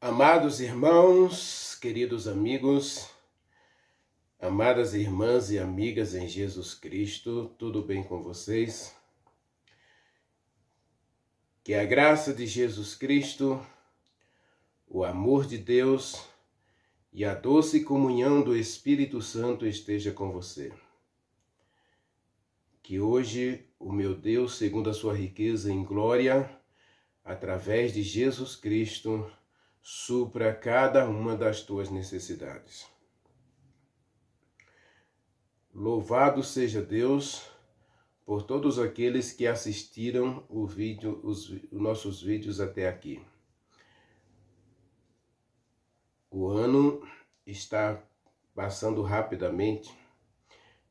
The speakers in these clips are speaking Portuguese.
Amados irmãos, queridos amigos, amadas irmãs e amigas em Jesus Cristo, tudo bem com vocês? Que a graça de Jesus Cristo, o amor de Deus e a doce comunhão do Espírito Santo esteja com você. Que hoje o meu Deus, segundo a sua riqueza em glória, através de Jesus Cristo, supra cada uma das tuas necessidades. Louvado seja Deus por todos aqueles que assistiram os nossos vídeos até aqui. O ano está passando rapidamente.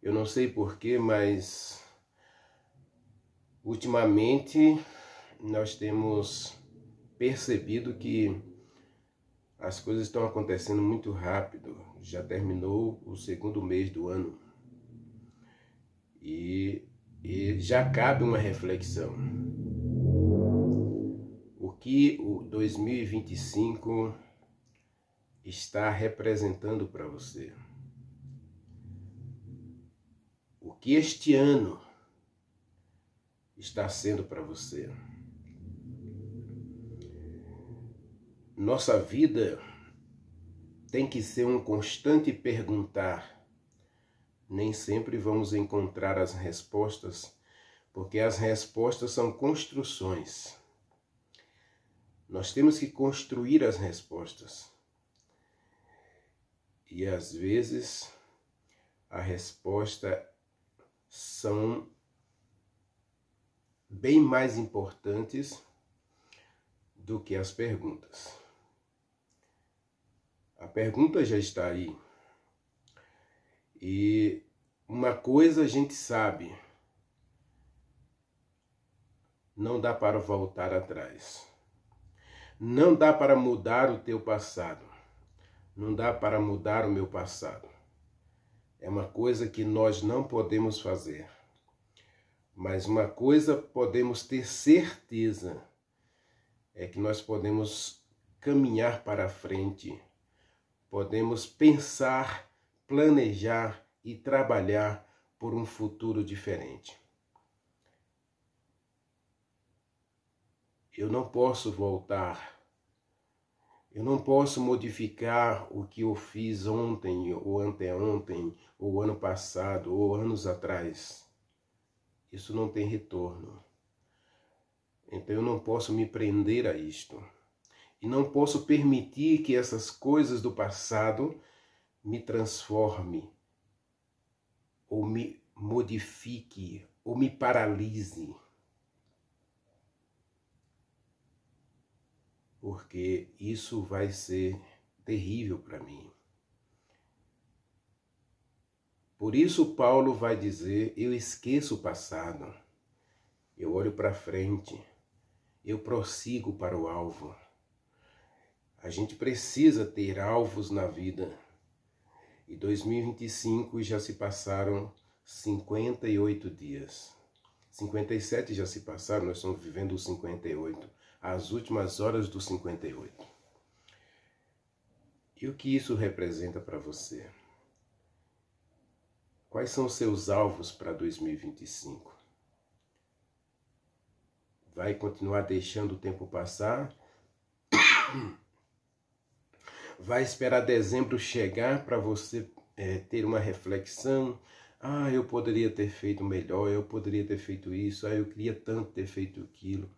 Eu não sei porquê, mas ultimamente nós temos percebido que as coisas estão acontecendo muito rápido. Já terminou o segundo mês do ano. E já cabe uma reflexão. O que o 2025 está representando para você? O que este ano está sendo para você? Nossa vida tem que ser um constante perguntar. Nem sempre vamos encontrar as respostas, porque as respostas são construções. Nós temos que construir as respostas. E às vezes a resposta são bem mais importantes do que as perguntas. A pergunta já está aí. E uma coisa a gente sabe: não dá para voltar atrás. Não dá para mudar o teu passado. Não dá para mudar o meu passado. É uma coisa que nós não podemos fazer. Mas uma coisa podemos ter certeza, é que nós podemos caminhar para frente. Podemos pensar, planejar e trabalhar por um futuro diferente. Eu não posso voltar. Eu não posso modificar o que eu fiz ontem, ou anteontem, ou ano passado, ou anos atrás. Isso não tem retorno. Então eu não posso me prender a isto. E não posso permitir que essas coisas do passado me transforme, ou me modifique, ou me paralise. Porque isso vai ser terrível para mim. Por isso Paulo vai dizer: eu esqueço o passado, eu olho para frente, eu prossigo para o alvo. A gente precisa ter alvos na vida. E 2025 já se passaram 58 dias. 57 já se passaram, nós estamos vivendo os 58. As últimas horas dos 58. E o que isso representa para você? Quais são os seus alvos para 2025? Vai continuar deixando o tempo passar? Vai esperar dezembro chegar para você ter uma reflexão? Ah, eu poderia ter feito melhor, eu poderia ter feito isso, eu queria tanto ter feito aquilo.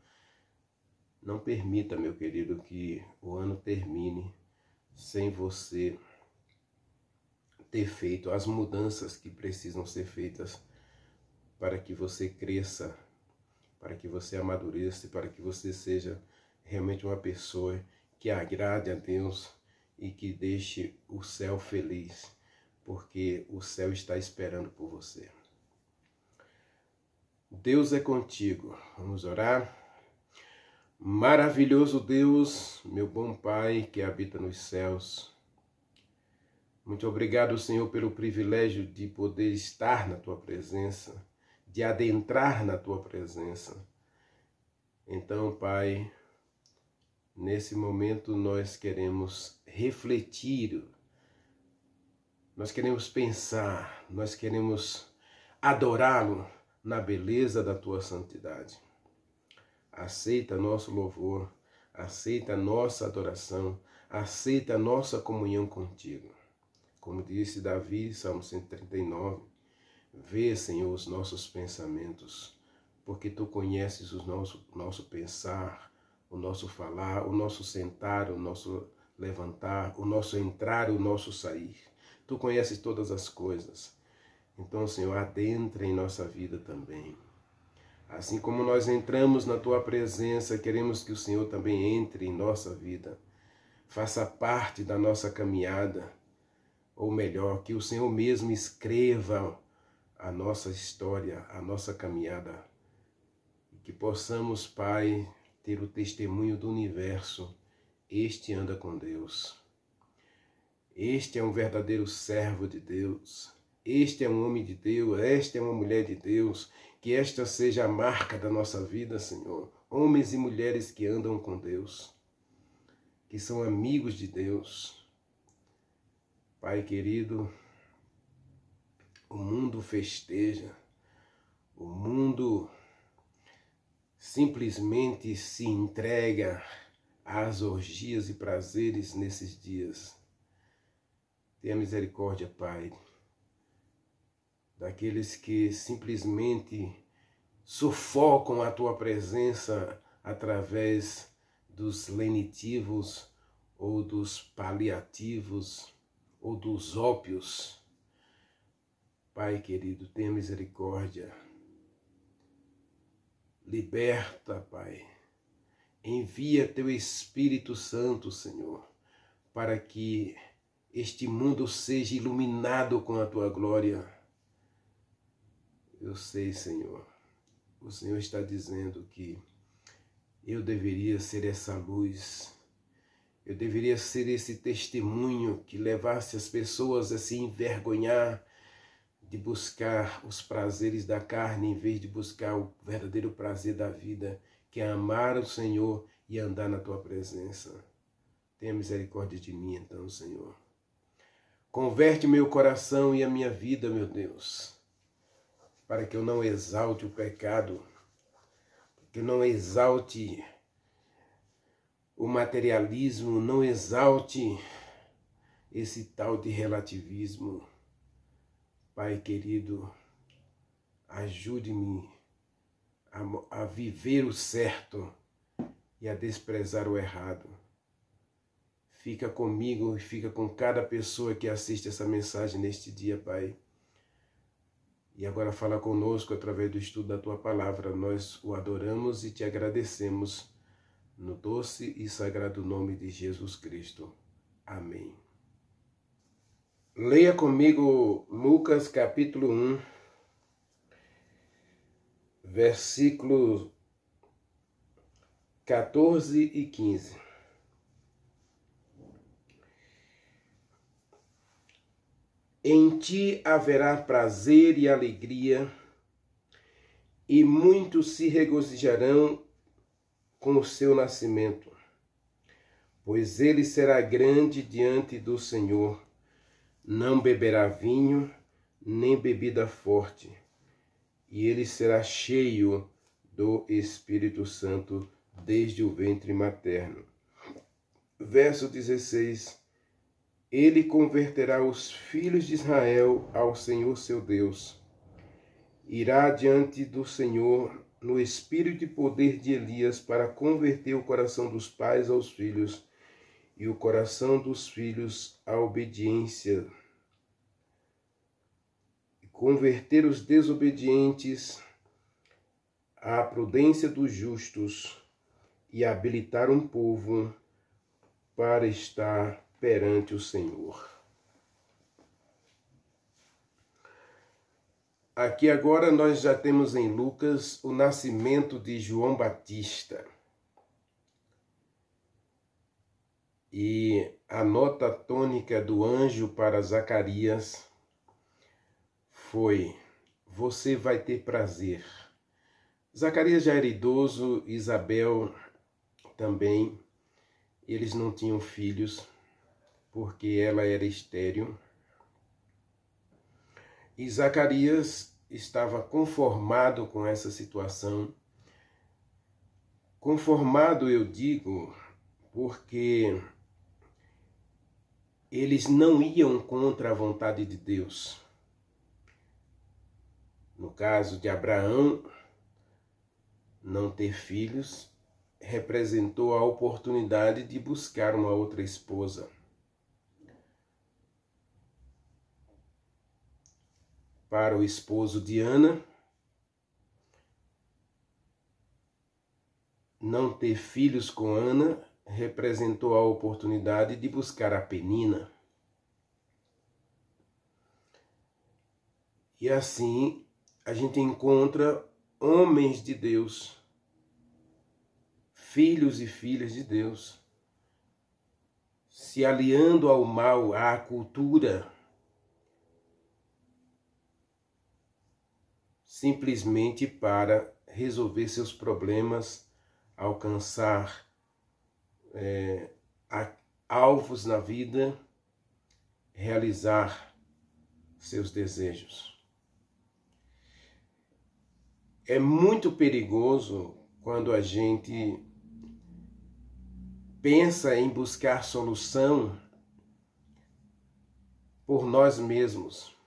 Não permita, meu querido, que o ano termine sem você ter feito as mudanças que precisam ser feitas para que você cresça, para que você amadureça, para que você seja realmente uma pessoa que agrade a Deus e que deixe o céu feliz, porque o céu está esperando por você. Deus é contigo. Vamos orar? Maravilhoso Deus, meu bom Pai que habita nos céus. Muito obrigado, Senhor, pelo privilégio de poder estar na Tua presença, de adentrar na Tua presença. Então, Pai, Nesse momento nós queremos refletir, nós queremos pensar, nós queremos adorá-lo na beleza da tua santidade. Aceita nosso louvor, aceita nossa adoração, aceita nossa comunhão contigo. Como disse Davi, Salmo 139, vê, Senhor, os nossos pensamentos, porque tu conheces o nosso pensar, o nosso falar, o nosso sentar, o nosso levantar, o nosso entrar, o nosso sair. Tu conheces todas as coisas. Então, Senhor, adentra em nossa vida também. Assim como nós entramos na tua presença, queremos que o Senhor também entre em nossa vida. Faça parte da nossa caminhada, ou melhor, que o Senhor mesmo escreva a nossa história, a nossa caminhada. E que possamos, Pai, ter o testemunho do universo. Este anda com Deus. Este é um verdadeiro servo de Deus. Este é um homem de Deus. Esta é uma mulher de Deus. Que esta seja a marca da nossa vida, Senhor. Homens e mulheres que andam com Deus. Que são amigos de Deus. Pai querido, o mundo festeja. O mundo simplesmente se entrega às orgias e prazeres nesses dias. Tenha misericórdia, Pai, daqueles que simplesmente sufocam a tua presença através dos lenitivos ou dos paliativos ou dos ópios. Pai querido, tenha misericórdia. Liberta, Pai. Envia teu Espírito Santo, Senhor, para que este mundo seja iluminado com a tua glória. Eu sei, Senhor, o Senhor está dizendo que eu deveria ser essa luz, eu deveria ser esse testemunho que levasse as pessoas a se envergonhar de buscar os prazeres da carne em vez de buscar o verdadeiro prazer da vida, que é amar o Senhor e andar na tua presença. Tenha misericórdia de mim então, Senhor. Converte meu coração e a minha vida, meu Deus, para que eu não exalte o pecado, que eu não exalte o materialismo, não exalte esse tal de relativismo. Pai querido, ajude-me a viver o certo e a desprezar o errado. Fica comigo e fica com cada pessoa que assiste essa mensagem neste dia, Pai. E agora fala conosco através do estudo da Tua Palavra. Nós o adoramos e Te agradecemos no doce e sagrado nome de Jesus Cristo. Amém. Leia comigo Lucas capítulo 1, versículos 14 e 15. Em ti haverá prazer e alegria, e muitos se regozijarão com o seu nascimento, pois ele será grande diante do Senhor. Não beberá vinho, nem bebida forte, e ele será cheio do Espírito Santo desde o ventre materno. Verso 16. Ele converterá os filhos de Israel ao Senhor seu Deus. Irá diante do Senhor no espírito e poder de Elias para converter o coração dos pais aos filhos e o coração dos filhos à obediência. Converter os desobedientes à prudência dos justos e habilitar um povo para estar perante o Senhor. Aqui agora nós já temos em Lucas o nascimento de João Batista. E a nota tônica do anjo para Zacarias foi: você vai ter prazer. Zacarias já era idoso, Isabel também, eles não tinham filhos, porque ela era estéril. E Zacarias estava conformado com essa situação. Conformado, eu digo, porque eles não iam contra a vontade de Deus. No caso de Abraão, não ter filhos representou a oportunidade de buscar uma outra esposa. Para o esposo de Ana, não ter filhos com Ana representou a oportunidade de buscar a Penina. E assim a gente encontra homens de Deus, filhos e filhas de Deus, se aliando ao mal, à cultura, simplesmente para resolver seus problemas, alcançar alvos na vida, realizar seus desejos. É muito perigoso quando a gente pensa em buscar solução por nós mesmos.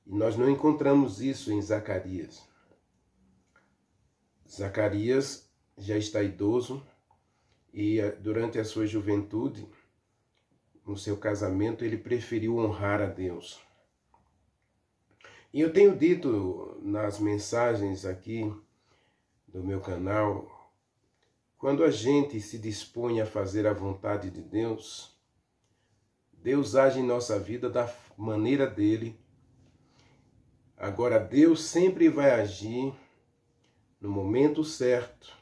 E nós não encontramos isso em Zacarias. Zacarias já está idoso e durante a sua juventude, no seu casamento, ele preferiu honrar a Deus. E eu tenho dito nas mensagens aqui do meu canal, quando a gente se dispõe a fazer a vontade de Deus, Deus age em nossa vida da maneira dele. Agora, Deus sempre vai agir no momento certo,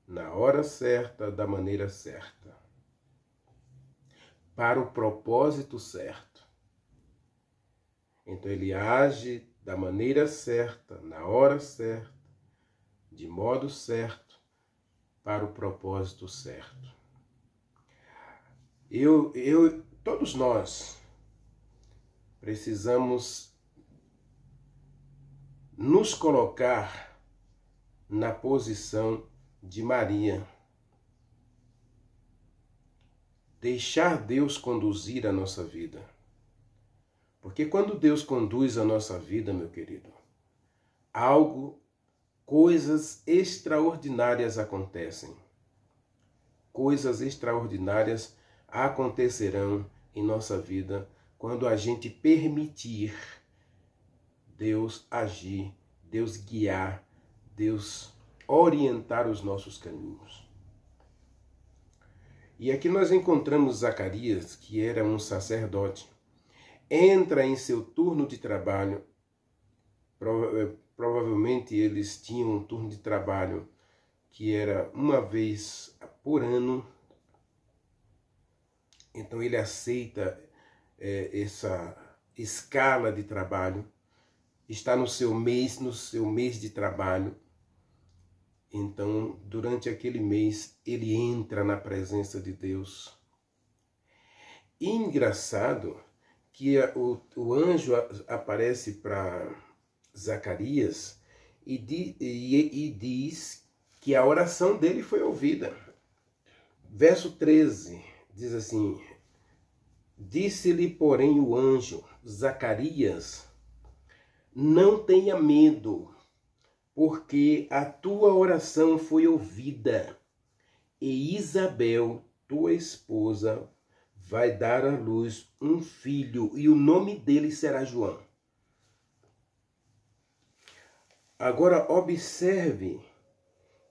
na hora certa, da maneira certa, para o propósito certo. Então ele age da maneira certa, na hora certa, de modo certo, para o propósito certo. Todos nós precisamos nos colocar na posição de Maria. Deixar Deus conduzir a nossa vida. Porque quando Deus conduz a nossa vida, meu querido, coisas extraordinárias acontecem. Coisas extraordinárias acontecerão em nossa vida quando a gente permitir Deus agir, Deus guiar, Deus orientar os nossos caminhos. E aqui nós encontramos Zacarias, que era um sacerdote. Entra em seu turno de trabalho. Provavelmente eles tinham um turno de trabalho que era uma vez por ano. Então ele aceita essa escala de trabalho. Está no seu mês de trabalho. Então, durante aquele mês, ele entra na presença de Deus. E engraçado que o anjo aparece para Zacarias e diz que a oração dele foi ouvida. Verso 13 diz assim: disse-lhe, porém, o anjo: Zacarias, não tenha medo, porque a tua oração foi ouvida, e Isabel, tua esposa, vai dar à luz um filho, e o nome dele será João. Agora observe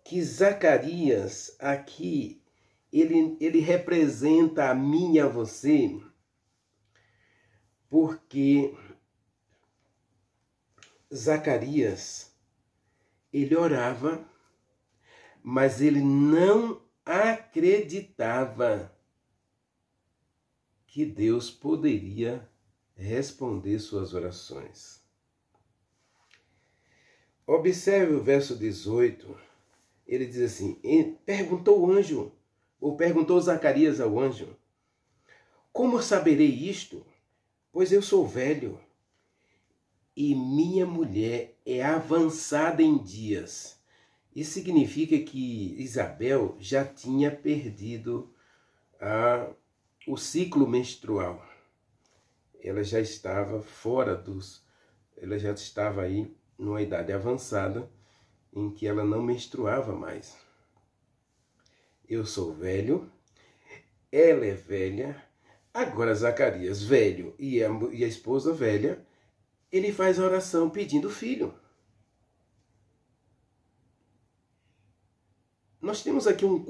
que Zacarias aqui, ele representa a mim e a você, porque Zacarias, ele orava, mas ele não acreditava que Deus poderia responder suas orações. Observe o verso 18, ele diz assim: perguntou o anjo Ou perguntou Zacarias ao anjo: como saberei isto? Pois eu sou velho e minha mulher é avançada em dias. Isso significa que Isabel já tinha perdido o ciclo menstrual. Ela já estava ela já estava aí numa idade avançada em que ela não menstruava mais. Eu sou velho, ela é velha. Agora Zacarias, velho, e a esposa velha, ele faz a oração pedindo filho. Nós temos aqui um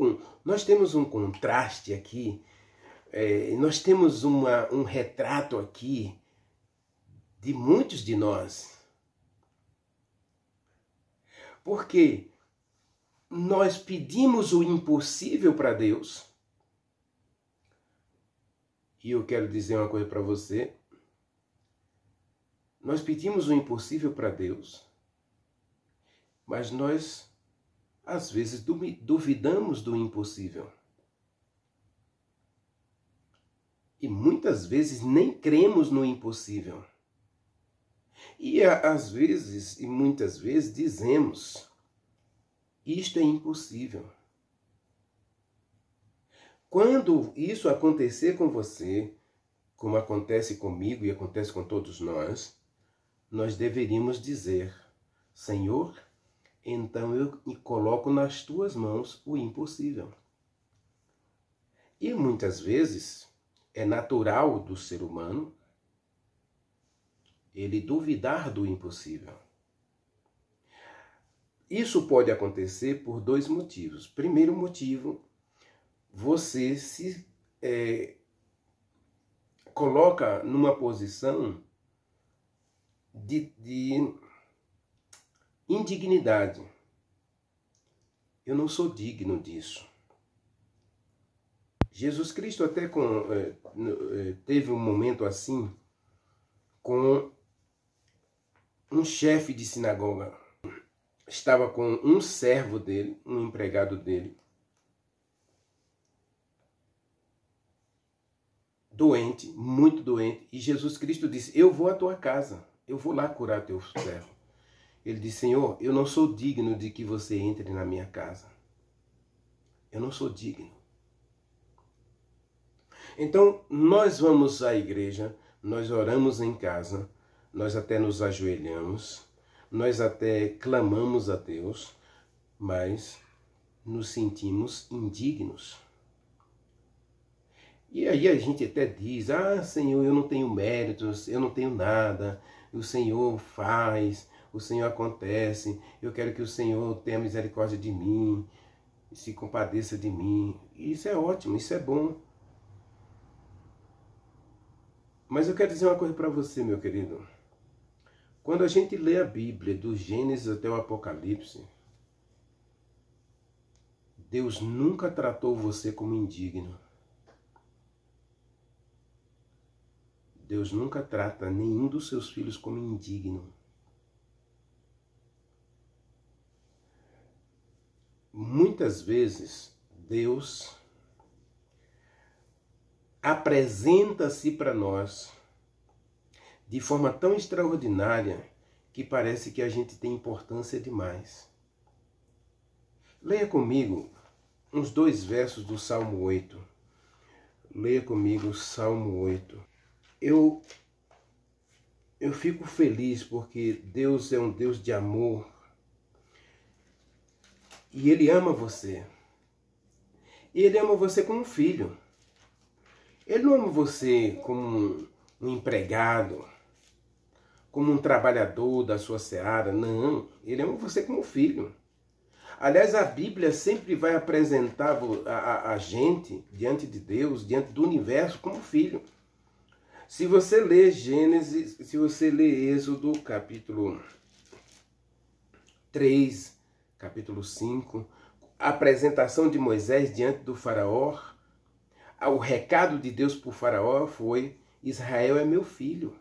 contraste aqui, nós temos um retrato aqui de muitos de nós. Porque nós pedimos o impossível para Deus. E eu quero dizer uma coisa para você. Nós pedimos o impossível para Deus, mas nós, às vezes, duvidamos do impossível. E muitas vezes nem cremos no impossível. E às vezes, e muitas vezes, dizemos: isto é impossível. Quando isso acontecer com você, como acontece comigo e acontece com todos nós deveríamos dizer: Senhor, então eu coloco nas tuas mãos o impossível. E muitas vezes é natural do ser humano ele duvidar do impossível. Isso pode acontecer por dois motivos. Primeiro motivo, você se coloca numa posição de indignidade. Eu não sou digno disso. Jesus Cristo até teve um momento assim com um chefe de sinagoga. Estava com um servo dele, um empregado dele, doente, muito doente, e Jesus Cristo disse: eu vou à tua casa, eu vou lá curar teu servo. Ele disse: Senhor, eu não sou digno de que você entre na minha casa. Eu não sou digno. Então, nós vamos à igreja, nós oramos em casa, nós até nos ajoelhamos, nós até clamamos a Deus, mas nos sentimos indignos. E aí a gente até diz: ah, Senhor, eu não tenho méritos, eu não tenho nada, o Senhor faz, o Senhor acontece, eu quero que o Senhor tenha misericórdia de mim, se compadeça de mim. Isso é ótimo, isso é bom. Mas eu quero dizer uma coisa para você, meu querido. Quando a gente lê a Bíblia, do Gênesis até o Apocalipse, Deus nunca tratou você como indigno. Deus nunca trata nenhum dos seus filhos como indigno. Muitas vezes, Deus apresenta-se para nós de forma tão extraordinária que parece que a gente tem importância demais. Leia comigo uns 2 versos do Salmo 8. Leia comigo o Salmo 8. Eu fico feliz porque Deus é um Deus de amor e Ele ama você. E Ele ama você como um filho. Ele não ama você como um empregado, como um trabalhador da sua seara. Não, Ele ama você como um filho. Aliás, a Bíblia sempre vai apresentar a gente diante de Deus, diante do universo, como filho. Se você lê Gênesis, se você lê Êxodo, capítulo 3, capítulo 5, a apresentação de Moisés diante do faraó, o recado de Deus para o faraó foi: Israel é meu filho,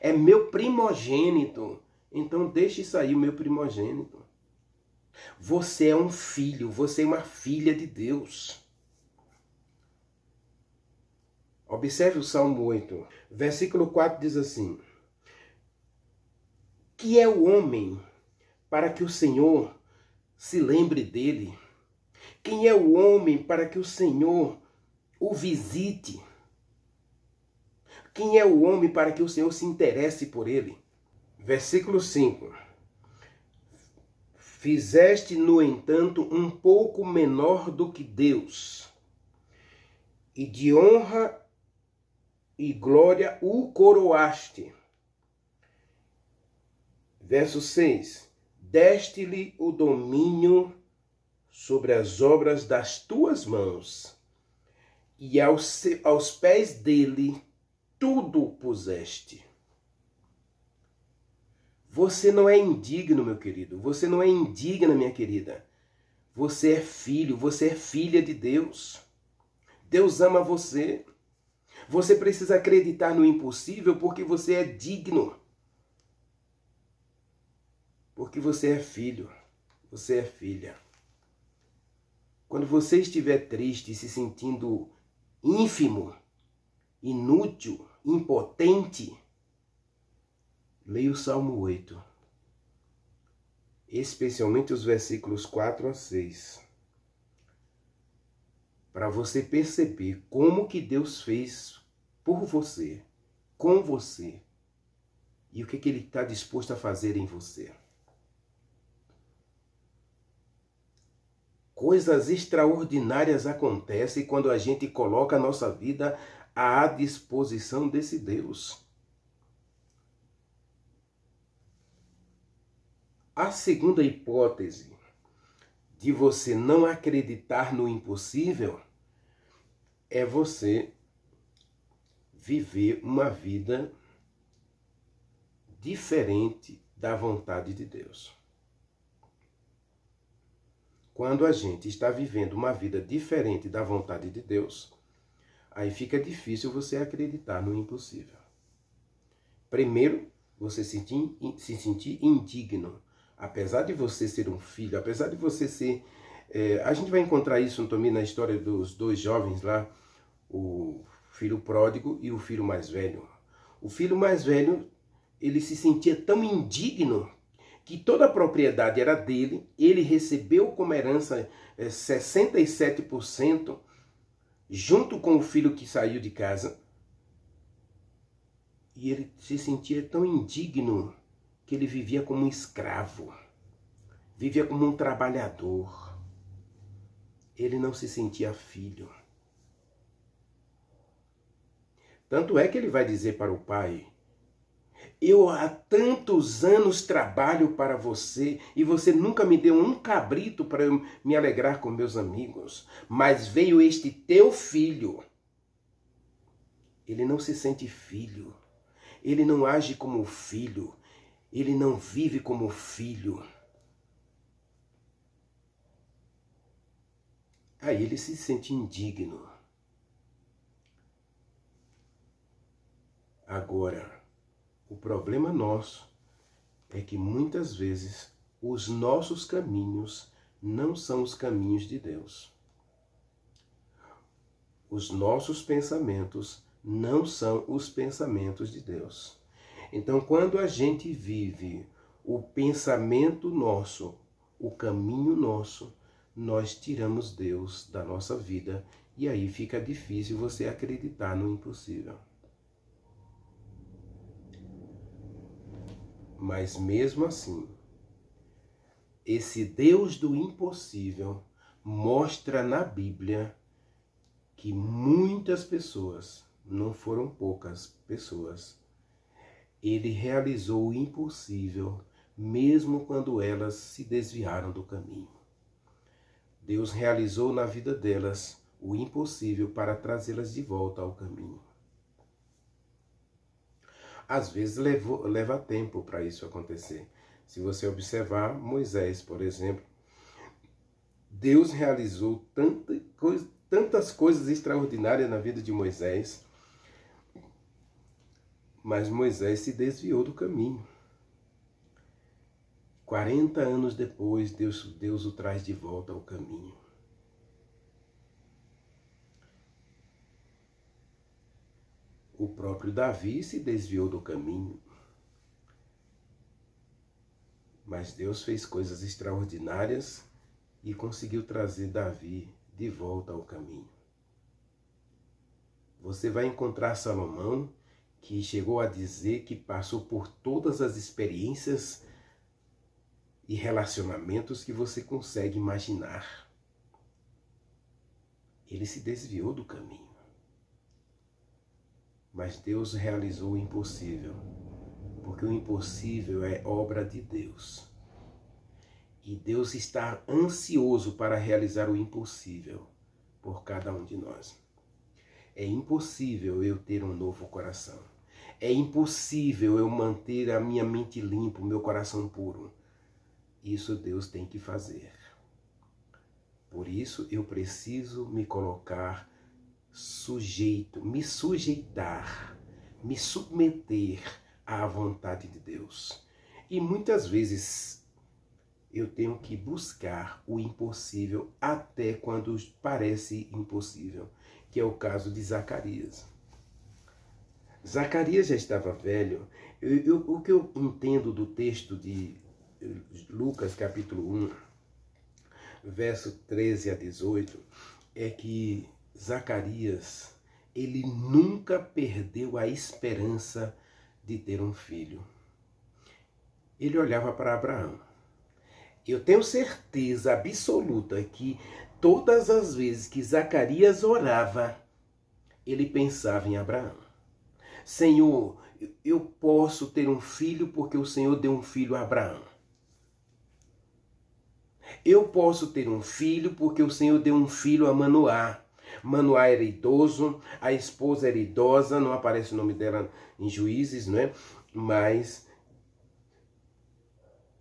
é meu primogênito, então deixe sair o meu primogênito. Você é um filho, você é uma filha de Deus. Observe o Salmo 8, versículo 4 diz assim: que é o homem para que o Senhor se lembre dele? Quem é o homem para que o Senhor o visite? Quem é o homem para que o Senhor se interesse por ele? Versículo 5. Fizeste, no entanto, um pouco menor do que Deus, e de honra e glória o coroaste. Verso 6. Deste-lhe o domínio sobre as obras das tuas mãos, e aos pés dele tudo puseste. Você não é indigno, meu querido. Você não é indigna, minha querida. Você é filho, você é filha de Deus. Deus ama você. Você precisa acreditar no impossível porque você é digno. Porque você é filho, você é filha. Quando você estiver triste, se sentindo ínfimo, inútil, impotente, leia o Salmo 8, especialmente os versículos 4 a 6, para você perceber como que Deus fez por você, com você, e o que Ele está disposto a fazer em você. Coisas extraordinárias acontecem quando a gente coloca a nossa vida à disposição desse Deus. A segunda hipótese de você não acreditar no impossível é você viver uma vida diferente da vontade de Deus. Quando a gente está vivendo uma vida diferente da vontade de Deus, aí fica difícil você acreditar no impossível. Primeiro, você se sentir indigno. Apesar de você ser um filho, apesar de você ser... a gente vai encontrar isso também na história dos dois jovens lá, o filho pródigo e o filho mais velho. O filho mais velho, ele se sentia tão indigno que toda a propriedade era dele, ele recebeu como herança 67%, junto com o filho que saiu de casa, e ele se sentia tão indigno que ele vivia como um escravo, vivia como um trabalhador. Ele não se sentia filho. Tanto é que ele vai dizer para o pai: eu há tantos anos trabalho para você e você nunca me deu um cabrito para eu me alegrar com meus amigos. Mas veio este teu filho. Ele não se sente filho. Ele não age como filho. Ele não vive como filho. Aí ele se sente indigno. Agora, o problema nosso é que muitas vezes os nossos caminhos não são os caminhos de Deus. Os nossos pensamentos não são os pensamentos de Deus. Então, quando a gente vive o pensamento nosso, o caminho nosso, nós tiramos Deus da nossa vida e aí fica difícil você acreditar no impossível. Mas mesmo assim, esse Deus do impossível mostra na Bíblia que muitas pessoas, não foram poucas pessoas, ele realizou o impossível mesmo quando elas se desviaram do caminho. Deus realizou na vida delas o impossível para trazê-las de volta ao caminho. Às vezes leva tempo para isso acontecer. Se você observar Moisés, por exemplo, Deus realizou tantas coisas extraordinárias na vida de Moisés, mas Moisés se desviou do caminho. 40 anos depois, Deus o traz de volta ao caminho. O próprio Davi se desviou do caminho. Mas Deus fez coisas extraordinárias e conseguiu trazer Davi de volta ao caminho. Você vai encontrar Salomão, que chegou a dizer que passou por todas as experiências e relacionamentos que você consegue imaginar. Ele se desviou do caminho. Mas Deus realizou o impossível, porque o impossível é obra de Deus. E Deus está ansioso para realizar o impossível por cada um de nós. É impossível eu ter um novo coração. É impossível eu manter a minha mente limpa, o meu coração puro. Isso Deus tem que fazer. Por isso eu preciso me colocar sujeito, me sujeitar, me submeter à vontade de Deus. E muitas vezes eu tenho que buscar o impossível até quando parece impossível, que é o caso de Zacarias. Zacarias já estava velho. O que eu entendo do texto de Lucas capítulo 1, verso 13 a 18, é que Zacarias, ele nunca perdeu a esperança de ter um filho. Ele olhava para Abraão. Eu tenho certeza absoluta que todas as vezes que Zacarias orava, ele pensava em Abraão. Senhor, eu posso ter um filho porque o Senhor deu um filho a Abraão. Eu posso ter um filho porque o Senhor deu um filho a Manoá. Manoá era idoso, a esposa era idosa, não aparece o nome dela em Juízes, não é? Mas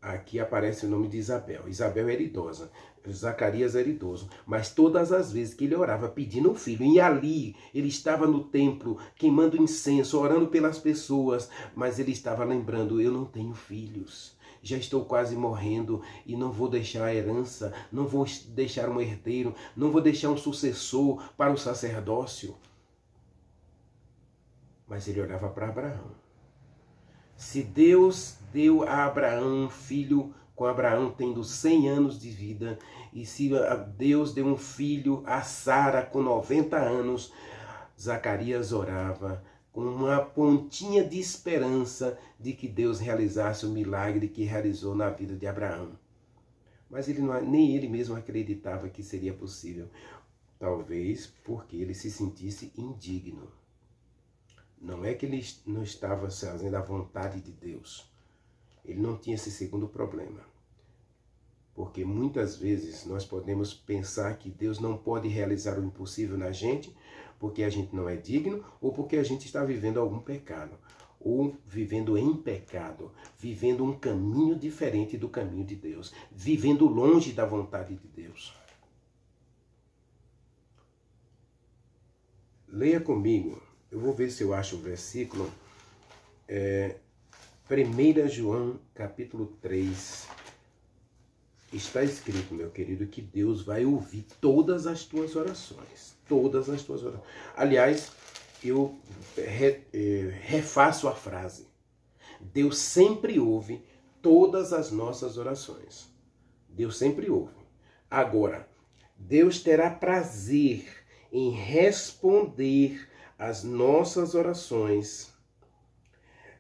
aqui aparece o nome de Isabel. Isabel era idosa, Zacarias era idoso. Mas todas as vezes que ele orava pedindo um filho, e ali ele estava no templo queimando incenso, orando pelas pessoas, mas ele estava lembrando, eu não tenho filhos. Já estou quase morrendo e não vou deixar a herança, não vou deixar um herdeiro, não vou deixar um sucessor para o sacerdócio. Mas ele orava para Abraão. Se Deus deu a Abraão um filho, com Abraão tendo 100 anos de vida, e se Deus deu um filho a Sara com 90 anos, Zacarias orava com uma pontinha de esperança de que Deus realizasse o milagre que realizou na vida de Abraão. Mas nem ele mesmo acreditava que seria possível. Talvez porque ele se sentisse indigno. Não é que ele não estava fazendo a vontade de Deus. Ele não tinha esse segundo problema. Porque muitas vezes nós podemos pensar que Deus não pode realizar o impossível na gente, porque a gente não é digno, ou porque a gente está vivendo algum pecado, ou vivendo em pecado, vivendo um caminho diferente do caminho de Deus, vivendo longe da vontade de Deus. Leia comigo, eu vou ver se eu acho o versículo, 1 João capítulo 3, está escrito, meu querido, que Deus vai ouvir todas as tuas orações. Todas as tuas orações. Aliás, eu refaço a frase. Deus sempre ouve todas as nossas orações. Deus sempre ouve. Agora, Deus terá prazer em responder as nossas orações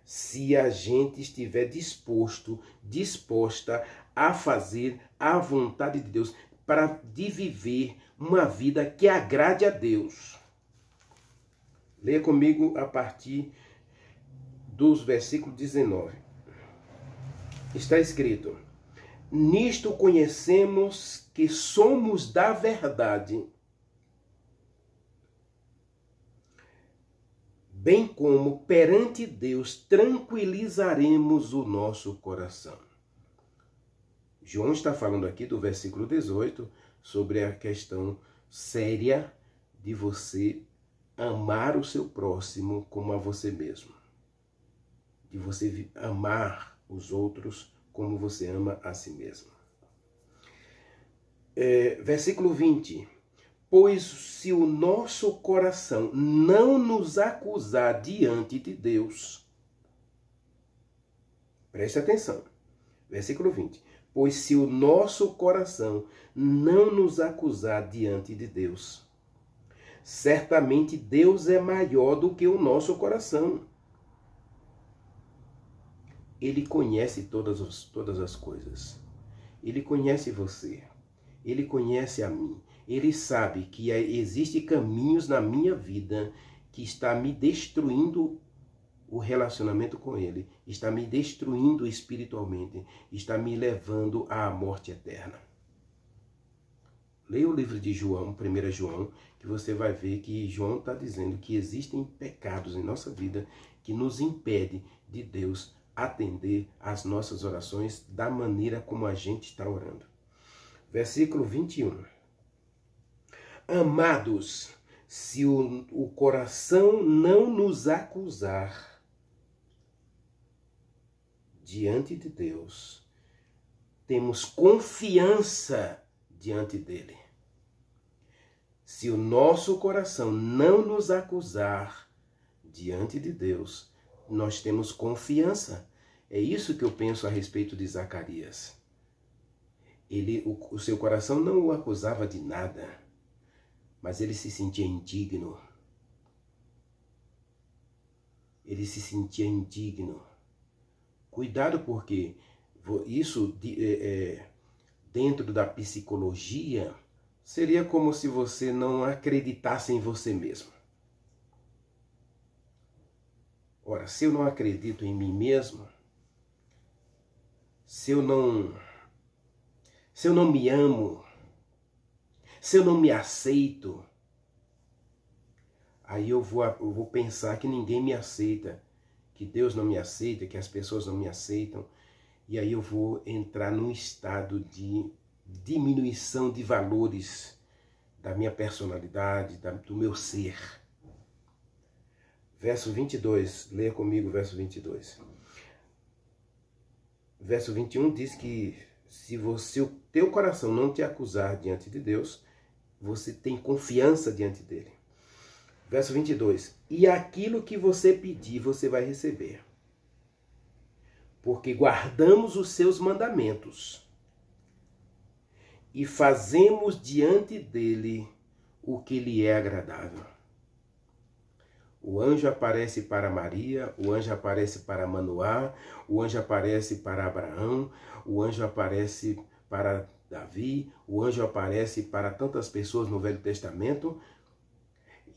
se a gente estiver disposta a fazer a vontade de Deus, para viver uma vida que agrade a Deus. Leia comigo a partir dos versículos 19. Está escrito: nisto conhecemos que somos da verdade, bem como perante Deus tranquilizaremos o nosso coração. João está falando aqui do versículo 18 sobre a questão séria de você amar o seu próximo como a você mesmo. De você amar os outros como você ama a si mesmo. Versículo 20. Pois se o nosso coração não nos acusar diante de Deus, preste atenção, versículo 20. Pois se o nosso coração não nos acusar diante de Deus, certamente Deus é maior do que o nosso coração. Ele conhece todas as coisas. Ele conhece você. Ele conhece a mim. Ele sabe que existem caminhos na minha vida que está me destruindo o relacionamento com Ele, está me destruindo espiritualmente, está me levando à morte eterna. Leia o livro de João, 1 João, que você vai ver que João está dizendo que existem pecados em nossa vida que nos impedem de Deus atender às nossas orações da maneira como a gente está orando. Versículo 21. Amados, se o coração não nos acusar diante de Deus, temos confiança diante dele. Se o nosso coração não nos acusar diante de Deus, nós temos confiança. É isso que eu penso a respeito de Zacarias. O seu coração não o acusava de nada, mas ele se sentia indigno. Ele se sentia indigno. Cuidado, porque isso dentro da psicologia seria como se você não acreditasse em você mesmo. Ora, se eu não acredito em mim mesmo, se eu não me amo, se eu não me aceito, aí eu vou pensar que ninguém me aceita, que Deus não me aceita, que as pessoas não me aceitam, e aí eu vou entrar num estado de diminuição de valores da minha personalidade, do meu ser. Verso 22, leia comigo o verso 22. Verso 21 diz que se o teu coração não te acusar diante de Deus, você tem confiança diante dele. Verso 22. E aquilo que você pedir, você vai receber. Porque guardamos os seus mandamentos e fazemos diante dele o que lhe é agradável. O anjo aparece para Maria, o anjo aparece para Manoá, o anjo aparece para Abraão, o anjo aparece para Davi, o anjo aparece para tantas pessoas no Velho Testamento,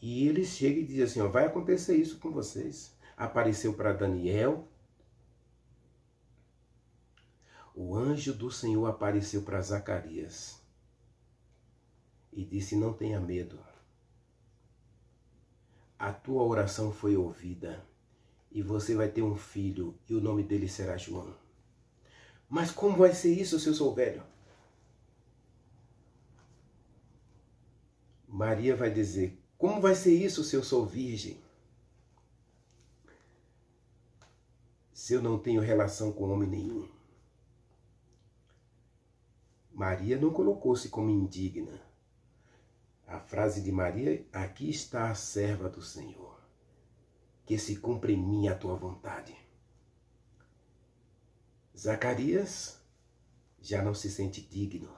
e eles chegam e dizem assim, ó, vai acontecer isso com vocês. Apareceu para Daniel, o anjo do Senhor apareceu para Zacarias e disse, não tenha medo. A tua oração foi ouvida e você vai ter um filho e o nome dele será João. Mas como vai ser isso se eu sou velho? Maria vai dizer, como vai ser isso se eu sou virgem? Se eu não tenho relação com homem nenhum? Maria não colocou-se como indigna. A frase de Maria, aqui está a serva do Senhor, que se cumpra em mim a tua vontade. Zacarias já não se sente digno,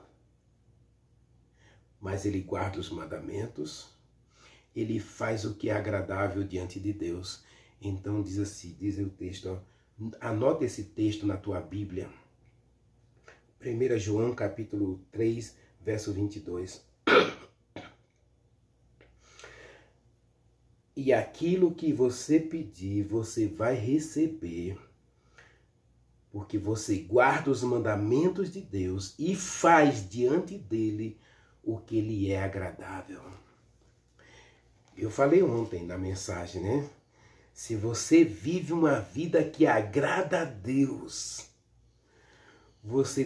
mas ele guarda os mandamentos, ele faz o que é agradável diante de Deus. Então diz assim, diz o texto, ó, anota esse texto na tua Bíblia. 1 João capítulo 3, verso 22. E aquilo que você pedir, você vai receber, porque você guarda os mandamentos de Deus e faz diante dele o que lhe é agradável. Eu falei ontem na mensagem, né? Se você vive uma vida que agrada a Deus, você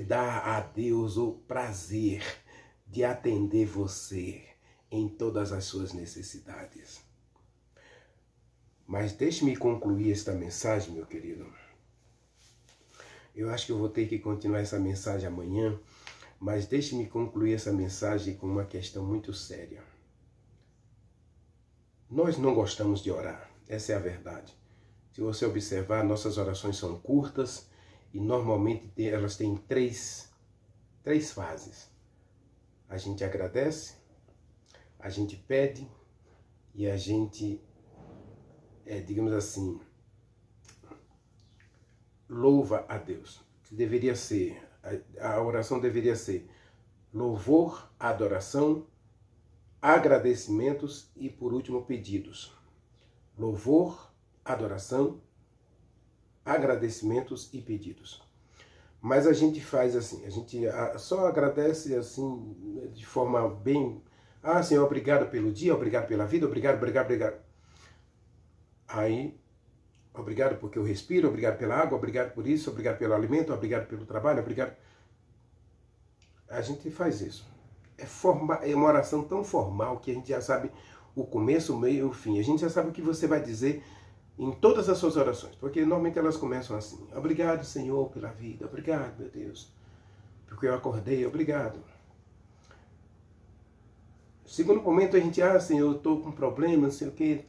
dá a Deus o prazer de atender você em todas as suas necessidades. Mas deixe-me concluir esta mensagem, meu querido. Eu acho que eu vou ter que continuar essa mensagem amanhã, mas deixe-me concluir essa mensagem com uma questão muito séria. Nós não gostamos de orar, essa é a verdade. Se você observar, nossas orações são curtas e normalmente elas têm três fases. A gente agradece, a gente pede e a gente, digamos assim, louva a Deus. Deveria ser, a oração deveria ser louvor, adoração, agradecimentos e, por último, pedidos. Louvor, adoração, agradecimentos e pedidos. Mas a gente faz assim, a gente só agradece assim, de forma bem... Ah, Senhor, obrigado pelo dia, obrigado pela vida, obrigado. Aí, obrigado porque eu respiro, obrigado pela água, obrigado por isso, obrigado pelo alimento, obrigado pelo trabalho, obrigado... A gente faz isso. É uma oração tão formal que a gente já sabe o começo, o meio e o fim. A gente já sabe o que você vai dizer em todas as suas orações, porque normalmente elas começam assim: obrigado, Senhor, pela vida, obrigado, meu Deus, porque eu acordei, obrigado. Segundo momento a gente, Senhor, eu estou com problema, não sei o que,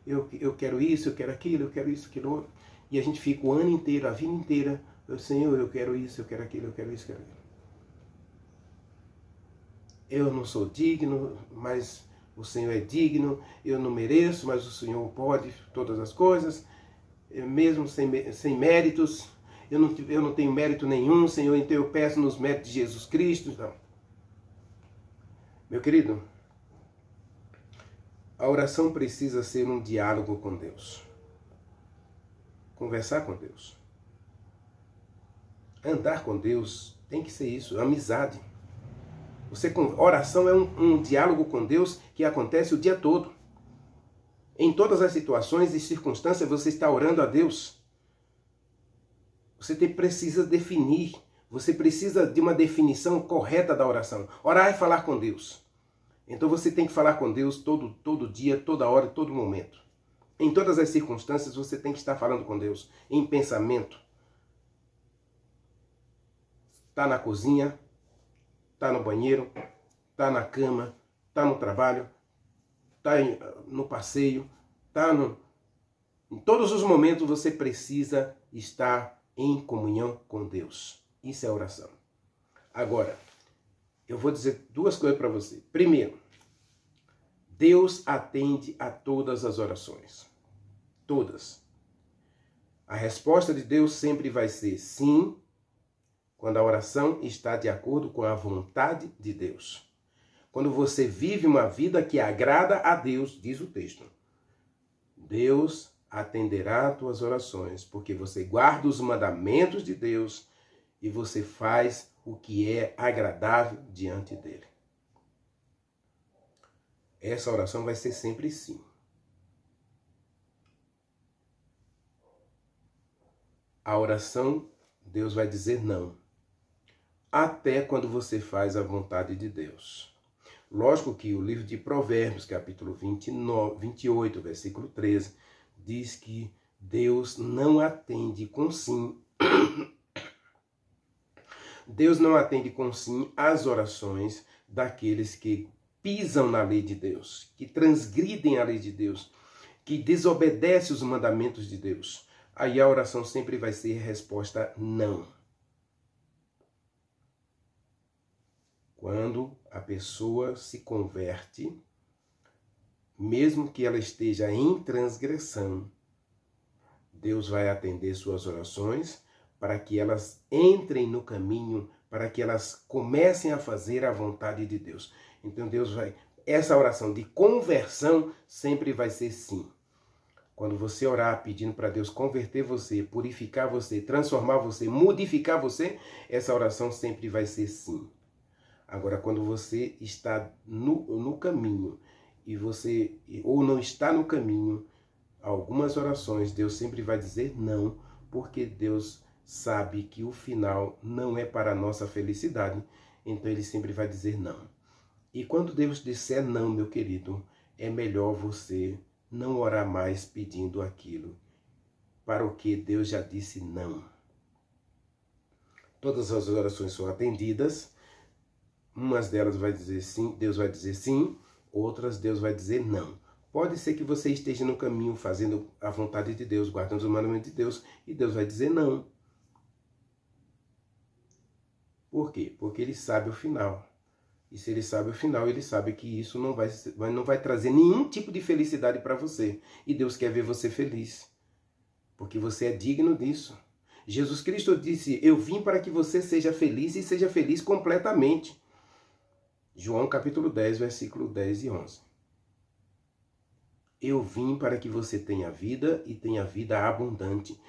eu quero isso, eu quero aquilo, eu quero isso, aquilo outro. E a gente fica o ano inteiro, a vida inteira, Senhor, eu quero isso, eu quero aquilo, eu quero isso, eu quero aquilo. Eu não sou digno, mas o Senhor é digno. Eu não mereço, mas o Senhor pode todas as coisas. Mesmo sem méritos, eu não tenho mérito nenhum, Senhor, então eu peço nos méritos de Jesus Cristo. Não. Meu querido, a oração precisa ser um diálogo com Deus. Conversar com Deus. Andar com Deus tem que ser isso, amizade. Oração é um diálogo com Deus que acontece o dia todo. Em todas as situações e circunstâncias você está orando a Deus. Você precisa definir, você precisa de uma definição correta da oração. Orar é falar com Deus. Então você tem que falar com Deus todo dia, toda hora, todo momento. Em todas as circunstâncias você tem que estar falando com Deus. Em pensamento. Está na cozinha, está no banheiro, está na cama, está no trabalho, está no passeio, em todos os momentos você precisa estar em comunhão com Deus. Isso é oração. Agora, eu vou dizer duas coisas para você. Primeiro, Deus atende a todas as orações. Todas. A resposta de Deus sempre vai ser sim, quando a oração está de acordo com a vontade de Deus. Quando você vive uma vida que agrada a Deus, diz o texto, Deus atenderá às tuas orações, porque você guarda os mandamentos de Deus e você faz o que é agradável diante dele. Essa oração vai ser sempre sim. A oração, Deus vai dizer não. Até quando você faz a vontade de Deus. Lógico que o livro de Provérbios, capítulo 28, versículo 13, diz que Deus não atende com sim. Deus não atende com sim as orações daqueles que pisam na lei de Deus, que transgridem a lei de Deus, que desobedecem os mandamentos de Deus. Aí a oração sempre vai ser resposta não. Quando a pessoa se converte, mesmo que ela esteja em transgressão, Deus vai atender suas orações para que elas entrem no caminho, para que elas comecem a fazer a vontade de Deus. Então Deus vai... Essa oração de conversão sempre vai ser sim. Quando você orar pedindo para Deus converter você, purificar você, transformar você, modificar você, essa oração sempre vai ser sim. Agora, quando você está no caminho e você ou não está no caminho, algumas orações Deus sempre vai dizer não, porque Deus sabe que o final não é para a nossa felicidade, então ele sempre vai dizer não. E quando Deus disser não, meu querido, é melhor você não orar mais pedindo aquilo para o que Deus já disse não. Todas as orações são atendidas. Umas delas vai dizer sim, Deus vai dizer sim, outras Deus vai dizer não. Pode ser que você esteja no caminho fazendo a vontade de Deus, guardando os mandamentos de Deus, e Deus vai dizer não. Por quê? Porque ele sabe o final. E se ele sabe o final, ele sabe que isso não vai trazer nenhum tipo de felicidade para você. E Deus quer ver você feliz, porque você é digno disso. Jesus Cristo disse, eu vim para que você seja feliz e seja feliz completamente. João capítulo 10, versículo 10 e 11. Eu vim para que você tenha vida e tenha vida abundante.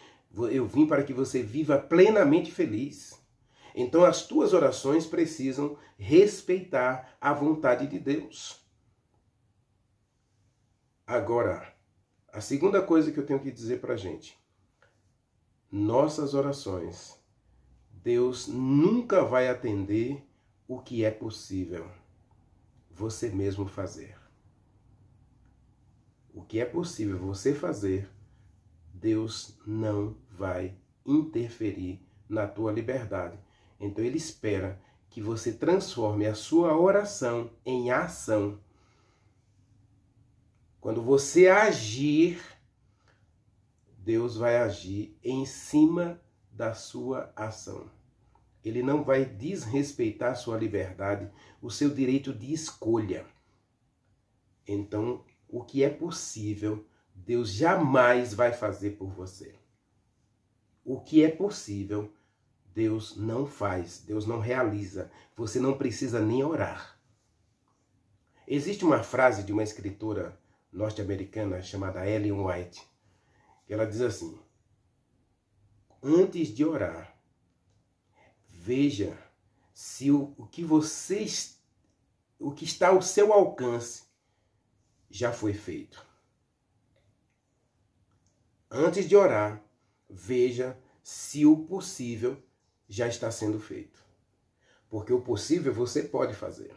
Eu vim para que você viva plenamente feliz. Então as tuas orações precisam respeitar a vontade de Deus. Agora, a segunda coisa que eu tenho que dizer para a gente. Nossas orações, Deus nunca vai atender o que é possível você mesmo fazer. O que é possível você fazer, Deus não vai interferir na tua liberdade. Então ele espera que você transforme a sua oração em ação. Quando você agir, Deus vai agir em cima da sua ação. Ele não vai desrespeitar a sua liberdade, o seu direito de escolha. Então, o que é possível, Deus jamais vai fazer por você. O que é possível, Deus não faz, Deus não realiza. Você não precisa nem orar. Existe uma frase de uma escritora norte-americana chamada Ellen White, que ela diz assim, antes de orar, veja se o que está ao seu alcance já foi feito. Antes de orar, veja se o possível já está sendo feito. Porque o possível você pode fazer.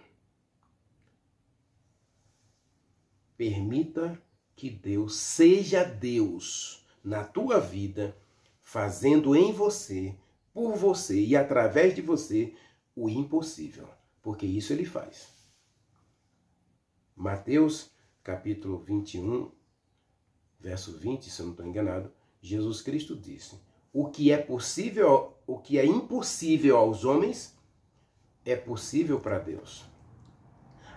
Permita que Deus seja Deus na tua vida, fazendo em você, por você e através de você o impossível. Porque isso ele faz. Mateus capítulo 21, verso 20, se eu não estou enganado, Jesus Cristo disse, o que é possível, o que é impossível aos homens, é possível para Deus.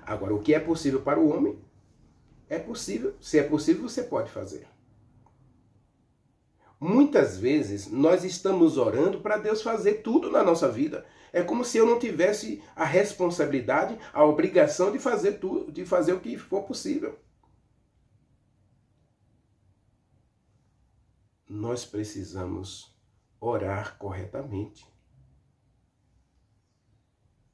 Agora, o que é possível para o homem, é possível. Se é possível, você pode fazer. Muitas vezes, nós estamos orando para Deus fazer tudo na nossa vida. É como se eu não tivesse a responsabilidade, a obrigação de fazer tudo, de fazer o que for possível. Nós precisamos orar corretamente.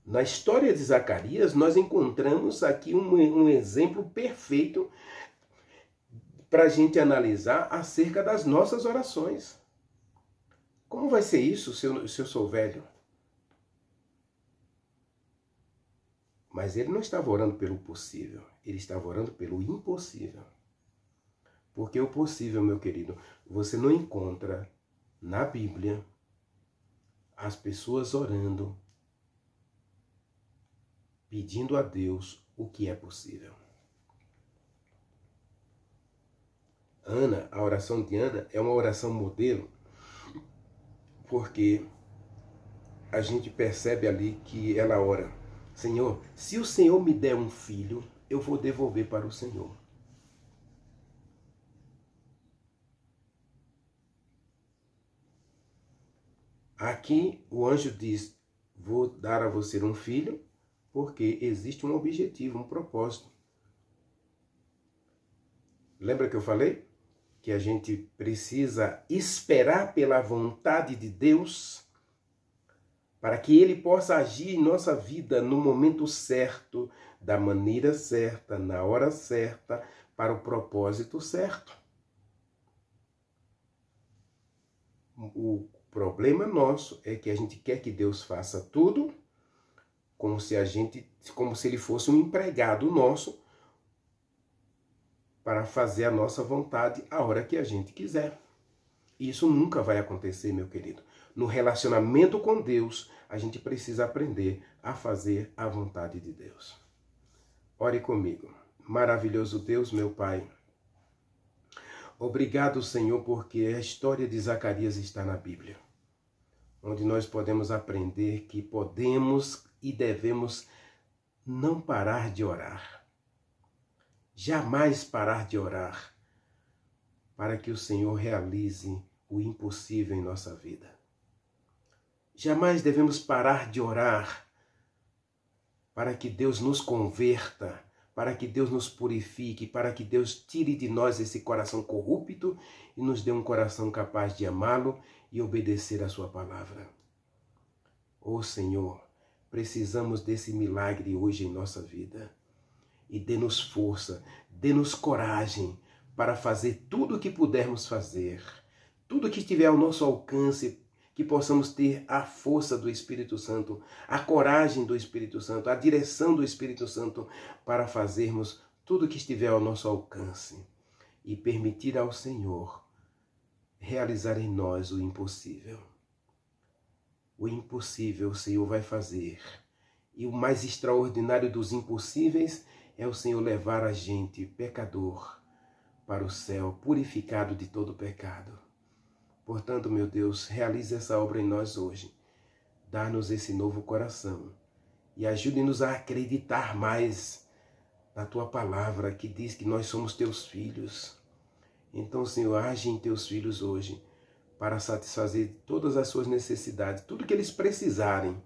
Na história de Zacarias, nós encontramos aqui um exemplo perfeito para a gente analisar acerca das nossas orações. Como vai ser isso se eu sou velho? Mas ele não estava orando pelo possível, ele estava orando pelo impossível. Porque o possível, meu querido, você não encontra na Bíblia as pessoas orando, pedindo a Deus o que é possível. Ana, a oração de Ana é uma oração modelo, porque a gente percebe ali que ela ora, Senhor, se o Senhor me der um filho, eu vou devolver para o Senhor. Aqui o anjo diz, vou dar a você um filho, porque existe um objetivo, um propósito. Lembra que eu falei? Que a gente precisa esperar pela vontade de Deus para que Ele possa agir em nossa vida no momento certo, da maneira certa, na hora certa, para o propósito certo. O problema nosso é que a gente quer que Deus faça tudo como se ele fosse um empregado nosso para fazer a nossa vontade a hora que a gente quiser. Isso nunca vai acontecer, meu querido. No relacionamento com Deus, a gente precisa aprender a fazer a vontade de Deus. Ore comigo. Maravilhoso Deus, meu Pai. Obrigado, Senhor, porque a história de Zacarias está na Bíblia, onde nós podemos aprender que podemos e devemos não parar de orar. Jamais parar de orar, para que o Senhor realize o impossível em nossa vida. Jamais devemos parar de orar para que Deus nos converta, para que Deus nos purifique, para que Deus tire de nós esse coração corrupto e nos dê um coração capaz de amá-lo e obedecer a sua palavra. Ó Senhor, precisamos desse milagre hoje em nossa vida. E dê-nos força, dê-nos coragem para fazer tudo o que pudermos fazer, tudo que estiver ao nosso alcance, que possamos ter a força do Espírito Santo, a coragem do Espírito Santo, a direção do Espírito Santo para fazermos tudo que estiver ao nosso alcance e permitir ao Senhor realizar em nós o impossível. O impossível o Senhor vai fazer. E o mais extraordinário dos impossíveis é o Senhor levar a gente, pecador, para o céu, purificado de todo pecado. Portanto, meu Deus, realize essa obra em nós hoje. Dá-nos esse novo coração e ajude-nos a acreditar mais na Tua palavra, que diz que nós somos Teus filhos. Então, Senhor, age em Teus filhos hoje para satisfazer todas as suas necessidades, tudo que eles precisarem,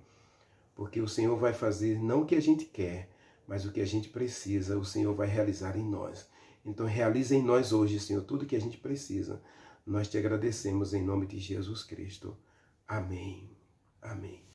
porque o Senhor vai fazer não o que a gente quer, mas o que a gente precisa, o Senhor vai realizar em nós. Então, realize em nós hoje, Senhor, tudo que a gente precisa. Nós te agradecemos em nome de Jesus Cristo. Amém. Amém.